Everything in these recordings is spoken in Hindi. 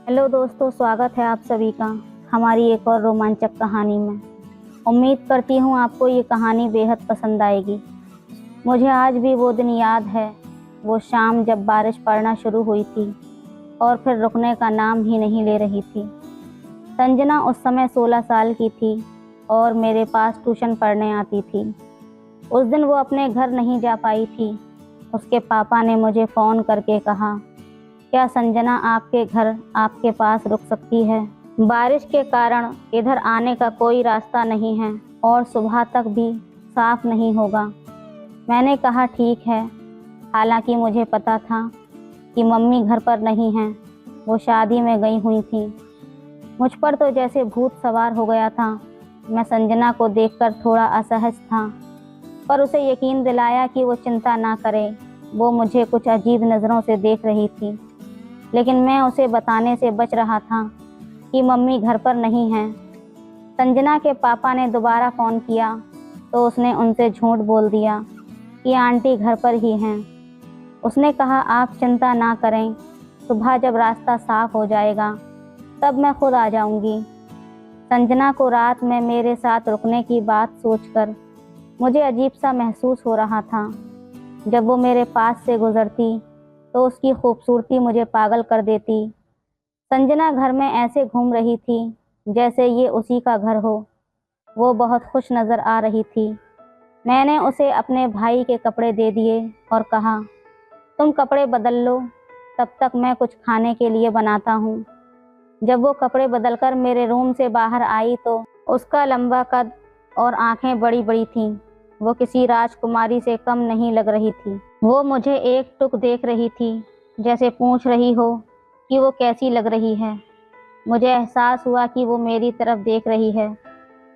हेलो दोस्तों, स्वागत है आप सभी का हमारी एक और रोमांचक कहानी में। उम्मीद करती हूँ आपको ये कहानी बेहद पसंद आएगी। मुझे आज भी वो दिन याद है, वो शाम जब बारिश पड़ना शुरू हुई थी और फिर रुकने का नाम ही नहीं ले रही थी। संजना उस समय 16 साल की थी और मेरे पास ट्यूशन पढ़ने आती थी। उस दिन वो अपने घर नहीं जा पाई थी। उसके पापा ने मुझे फ़ोन करके कहा, क्या संजना आपके घर आपके पास रुक सकती है? बारिश के कारण इधर आने का कोई रास्ता नहीं है और सुबह तक भी साफ नहीं होगा। मैंने कहा ठीक है। हालांकि मुझे पता था कि मम्मी घर पर नहीं हैं, वो शादी में गई हुई थी। मुझ पर तो जैसे भूत सवार हो गया था। मैं संजना को देखकर थोड़ा असहज था, पर उसे यकीन दिलाया कि वो चिंता ना करे। वो मुझे कुछ अजीब नज़रों से देख रही थी, लेकिन मैं उसे बताने से बच रहा था कि मम्मी घर पर नहीं हैं। संजना के पापा ने दोबारा फ़ोन किया तो उसने उनसे झूठ बोल दिया कि आंटी घर पर ही हैं। उसने कहा, आप चिंता ना करें, सुबह जब रास्ता साफ हो जाएगा तब मैं खुद आ जाऊंगी। संजना को रात में मेरे साथ रुकने की बात सोचकर मुझे अजीब सा महसूस हो रहा था। जब वो मेरे पास से गुजरती तो उसकी खूबसूरती मुझे पागल कर देती। संजना घर में ऐसे घूम रही थी जैसे ये उसी का घर हो। वो बहुत खुश नज़र आ रही थी। मैंने उसे अपने भाई के कपड़े दे दिए और कहा, तुम कपड़े बदल लो, तब तक मैं कुछ खाने के लिए बनाता हूँ। जब वो कपड़े बदलकर मेरे रूम से बाहर आई तो उसका लंबा कद और आंखें बड़ी बड़ी थीं। वो किसी राजकुमारी से कम नहीं लग रही थी। वो मुझे एक टुक देख रही थी, जैसे पूछ रही हो कि वो कैसी लग रही है। मुझे एहसास हुआ कि वो मेरी तरफ देख रही है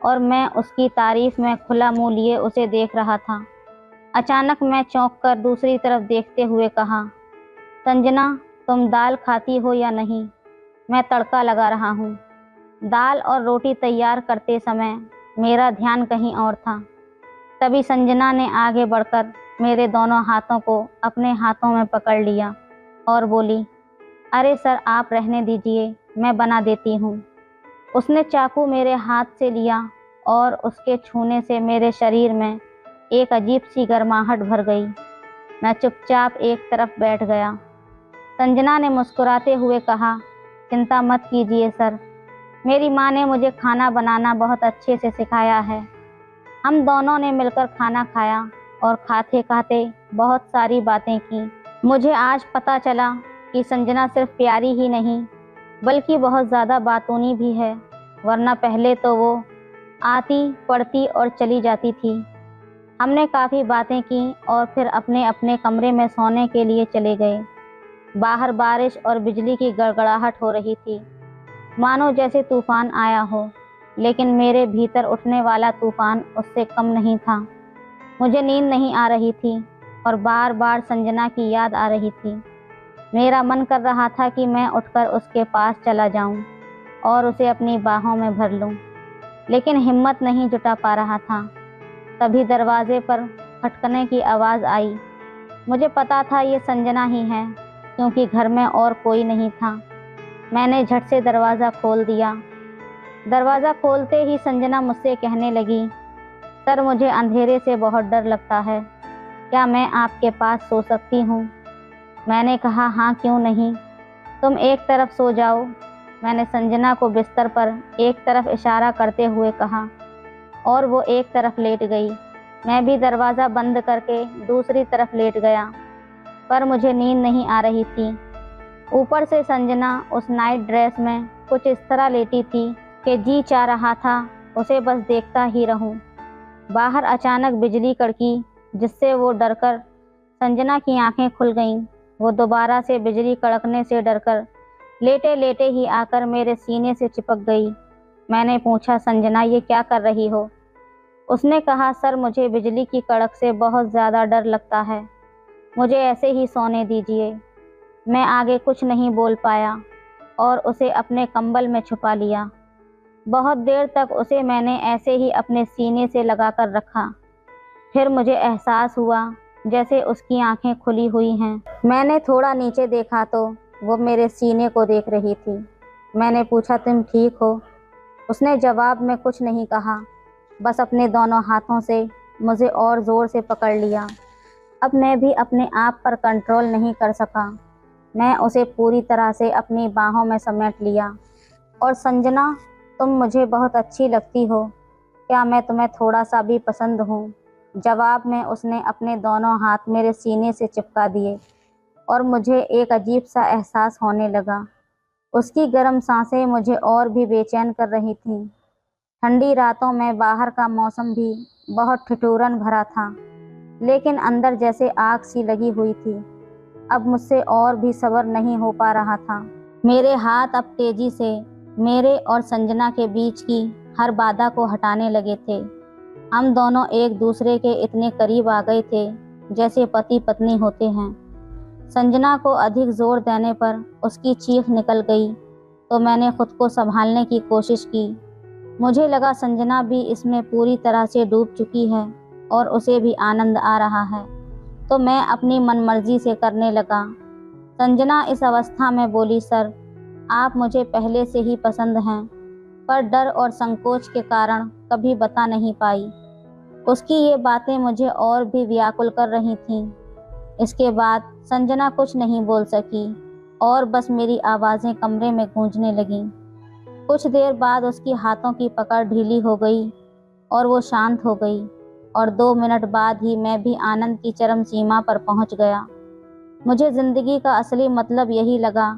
और मैं उसकी तारीफ में खुला मुंह लिए उसे देख रहा था। अचानक मैं चौंक कर दूसरी तरफ देखते हुए कहा, संजना, तुम दाल खाती हो या नहीं? मैं तड़का लगा रहा हूँ। दाल और रोटी तैयार करते समय मेरा ध्यान कहीं और था। तभी संजना ने आगे बढ़कर मेरे दोनों हाथों को अपने हाथों में पकड़ लिया और बोली, अरे सर, आप रहने दीजिए, मैं बना देती हूँ। उसने चाकू मेरे हाथ से लिया और उसके छूने से मेरे शरीर में एक अजीब सी गर्माहट भर गई। मैं चुपचाप एक तरफ बैठ गया। संजना ने मुस्कुराते हुए कहा, चिंता मत कीजिए सर, मेरी माँ ने मुझे खाना बनाना बहुत अच्छे से सिखाया है। हम दोनों ने मिलकर खाना खाया और खाते खाते बहुत सारी बातें की। मुझे आज पता चला कि संजना सिर्फ प्यारी ही नहीं बल्कि बहुत ज़्यादा बातूनी भी है, वरना पहले तो वो आती, पढ़ती और चली जाती थी। हमने काफ़ी बातें की और फिर अपने अपने कमरे में सोने के लिए चले गए। बाहर बारिश और बिजली की गड़गड़ाहट हो रही थी, मानो जैसे तूफान आया हो, लेकिन मेरे भीतर उठने वाला तूफान उससे कम नहीं था। मुझे नींद नहीं आ रही थी और बार बार संजना की याद आ रही थी। मेरा मन कर रहा था कि मैं उठकर उसके पास चला जाऊं और उसे अपनी बाहों में भर लूं, लेकिन हिम्मत नहीं जुटा पा रहा था। तभी दरवाजे पर खटखने की आवाज़ आई। मुझे पता था ये संजना ही है, क्योंकि घर में और कोई नहीं था। मैंने झट से दरवाज़ा खोल दिया। दरवाज़ा खोलते ही संजना मुझसे कहने लगी, सर, मुझे अंधेरे से बहुत डर लगता है, क्या मैं आपके पास सो सकती हूँ? मैंने कहा, हाँ, क्यों नहीं, तुम एक तरफ सो जाओ। मैंने संजना को बिस्तर पर एक तरफ इशारा करते हुए कहा और वो एक तरफ लेट गई। मैं भी दरवाज़ा बंद करके दूसरी तरफ लेट गया, पर मुझे नींद नहीं आ रही थी। ऊपर से संजना उस नाइट ड्रेस में कुछ इस तरह लेटी थी कि जी चाह रहा था उसे बस देखता ही रहूं। बाहर अचानक बिजली कड़की, जिससे वो डरकर संजना की आंखें खुल गईं। वो दोबारा से बिजली कड़कने से डरकर लेटे लेटे ही आकर मेरे सीने से चिपक गई। मैंने पूछा, संजना, ये क्या कर रही हो? उसने कहा, सर, मुझे बिजली की कड़क से बहुत ज़्यादा डर लगता है, मुझे ऐसे ही सोने दीजिए। मैं आगे कुछ नहीं बोल पाया और उसे अपने कंबल में छुपा लिया। बहुत देर तक उसे मैंने ऐसे ही अपने सीने से लगाकर रखा। फिर मुझे एहसास हुआ जैसे उसकी आंखें खुली हुई हैं। मैंने थोड़ा नीचे देखा तो वो मेरे सीने को देख रही थी। मैंने पूछा, तुम ठीक हो? उसने जवाब में कुछ नहीं कहा, बस अपने दोनों हाथों से मुझे और ज़ोर से पकड़ लिया। अब मैं भी अपने आप पर कंट्रोल नहीं कर सका। मैं उसे पूरी तरह से अपनी बाहों में समेट लिया। और संजना, तुम मुझे बहुत अच्छी लगती हो। क्या मैं तुम्हें थोड़ा सा भी पसंद हूँ? जवाब में उसने अपने दोनों हाथ मेरे सीने से चिपका दिए और मुझे एक अजीब सा एहसास होने लगा। उसकी गर्म सांसें मुझे और भी बेचैन कर रही थीं। ठंडी रातों में बाहर का मौसम भी बहुत ठिठुरन भरा था, लेकिन अंदर जैसे आग सी लगी हुई थी। अब मुझसे और भी सब्र नहीं हो पा रहा था। मेरे हाथ अब तेजी से मेरे और संजना के बीच की हर बाधा को हटाने लगे थे। हम दोनों एक दूसरे के इतने करीब आ गए थे जैसे पति पत्नी होते हैं। संजना को अधिक जोर देने पर उसकी चीख निकल गई तो मैंने खुद को संभालने की कोशिश की। मुझे लगा संजना भी इसमें पूरी तरह से डूब चुकी है और उसे भी आनंद आ रहा है, तो मैं अपनी मनमर्जी से करने लगा। संजना इस अवस्था में बोली, सर, आप मुझे पहले से ही पसंद हैं, पर डर और संकोच के कारण कभी बता नहीं पाई। उसकी ये बातें मुझे और भी व्याकुल कर रही थीं। इसके बाद संजना कुछ नहीं बोल सकी और बस मेरी आवाज़ें कमरे में गूंजने लगीं। कुछ देर बाद उसकी हाथों की पकड़ ढीली हो गई और वो शांत हो गई, और 2 मिनट बाद ही मैं भी आनंद की चरम सीमा पर पहुंच गया। मुझे ज़िंदगी का असली मतलब यही लगा।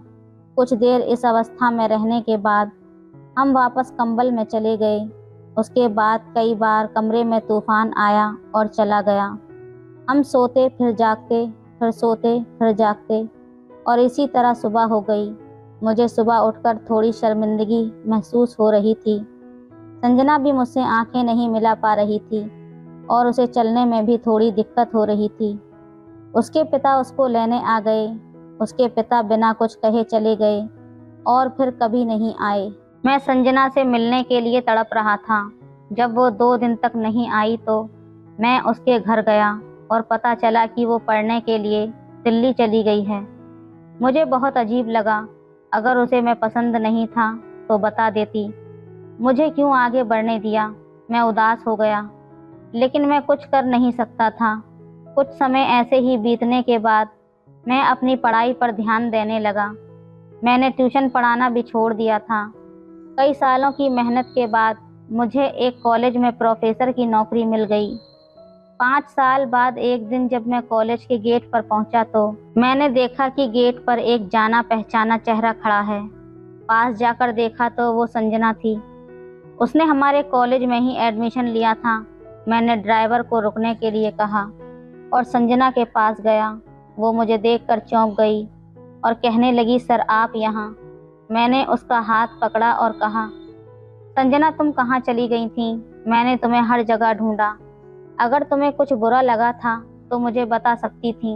कुछ देर इस अवस्था में रहने के बाद हम वापस कंबल में चले गए। उसके बाद कई बार कमरे में तूफान आया और चला गया। हम सोते फिर जागते, फिर सोते फिर जागते, और इसी तरह सुबह हो गई। मुझे सुबह उठकर थोड़ी शर्मिंदगी महसूस हो रही थी। संजना भी मुझसे आंखें नहीं मिला पा रही थी और उसे चलने में भी थोड़ी दिक्कत हो रही थी। उसके पिता उसको लेने आ गए। उसके पिता बिना कुछ कहे चले गए और फिर कभी नहीं आए। मैं संजना से मिलने के लिए तड़प रहा था। जब वो 2 दिन तक नहीं आई तो मैं उसके घर गया और पता चला कि वो पढ़ने के लिए दिल्ली चली गई है। मुझे बहुत अजीब लगा। अगर उसे मैं पसंद नहीं था तो बता देती। मुझे क्यों आगे बढ़ने दिया? मैं उदास हो गया, लेकिन मैं कुछ कर नहीं सकता था। कुछ समय ऐसे ही बीतने के बाद मैं अपनी पढ़ाई पर ध्यान देने लगा। मैंने ट्यूशन पढ़ाना भी छोड़ दिया था। कई सालों की मेहनत के बाद मुझे एक कॉलेज में प्रोफेसर की नौकरी मिल गई। 5 साल बाद एक दिन जब मैं कॉलेज के गेट पर पहुंचा तो मैंने देखा कि गेट पर एक जाना पहचाना चेहरा खड़ा है। पास जाकर देखा तो वो संजना थी। उसने हमारे कॉलेज में ही एडमिशन लिया था। मैंने ड्राइवर को रुकने के लिए कहा और संजना के पास गया। वो मुझे देखकर चौंक गई और कहने लगी, सर, आप यहाँ? मैंने उसका हाथ पकड़ा और कहा, संजना, तुम कहाँ चली गई थी? मैंने तुम्हें हर जगह ढूंढा। अगर तुम्हें कुछ बुरा लगा था तो मुझे बता सकती थी।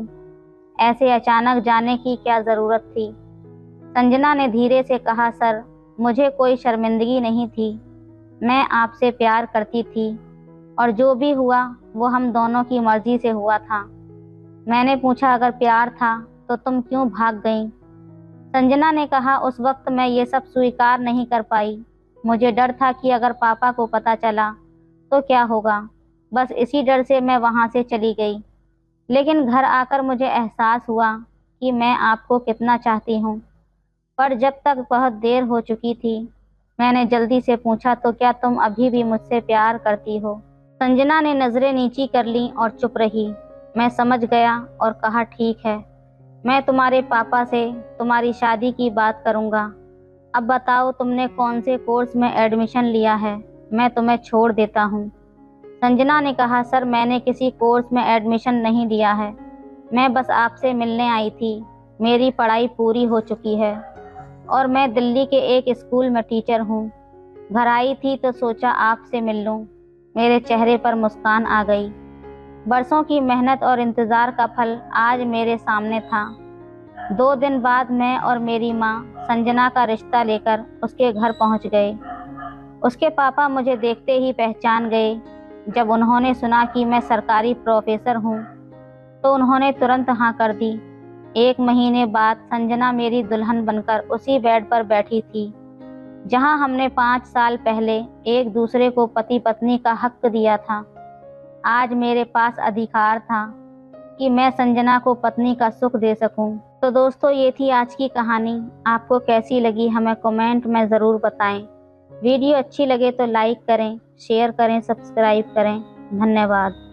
ऐसे अचानक जाने की क्या ज़रूरत थी? संजना ने धीरे से कहा, सर, मुझे कोई शर्मिंदगी नहीं थी। मैं आपसे प्यार करती थी और जो भी हुआ वो हम दोनों की मर्जी से हुआ था। मैंने पूछा, अगर प्यार था तो तुम क्यों भाग गईं? संजना ने कहा, उस वक्त मैं ये सब स्वीकार नहीं कर पाई। मुझे डर था कि अगर पापा को पता चला तो क्या होगा। बस इसी डर से मैं वहाँ से चली गई। लेकिन घर आकर मुझे एहसास हुआ कि मैं आपको कितना चाहती हूँ। पर जब तक बहुत देर हो चुकी थी, मैंने जल्दी से पूछा, तो क्या तुम अभी भी मुझसे प्यार करती हो? संजना ने नज़रें नीची कर लीं और चुप रही। मैं समझ गया और कहा, ठीक है, मैं तुम्हारे पापा से तुम्हारी शादी की बात करूँगा। अब बताओ, तुमने कौन से कोर्स में एडमिशन लिया है? मैं तुम्हें छोड़ देता हूँ। संजना ने कहा, सर, मैंने किसी कोर्स में एडमिशन नहीं लिया है। मैं बस आपसे मिलने आई थी। मेरी पढ़ाई पूरी हो चुकी है और मैं दिल्ली के एक स्कूल में टीचर हूँ। घर आई थी तो सोचा आपसे मिल लूँ। मेरे चेहरे पर मुस्कान आ गई। बरसों की मेहनत और इंतज़ार का फल आज मेरे सामने था। 2 दिन बाद मैं और मेरी माँ संजना का रिश्ता लेकर उसके घर पहुँच गए। उसके पापा मुझे देखते ही पहचान गए। जब उन्होंने सुना कि मैं सरकारी प्रोफेसर हूँ तो उन्होंने तुरंत हाँ कर दी। 1 महीने बाद संजना मेरी दुल्हन बनकर उसी बेड पर बैठी थी जहां हमने 5 साल पहले एक दूसरे को पति पत्नी का हक दिया था, आज मेरे पास अधिकार था कि मैं संजना को पत्नी का सुख दे सकूं। तो दोस्तों, ये थी आज की कहानी। आपको कैसी लगी हमें कमेंट में ज़रूर बताएं। वीडियो अच्छी लगे तो लाइक करें, शेयर करें, सब्सक्राइब करें। धन्यवाद।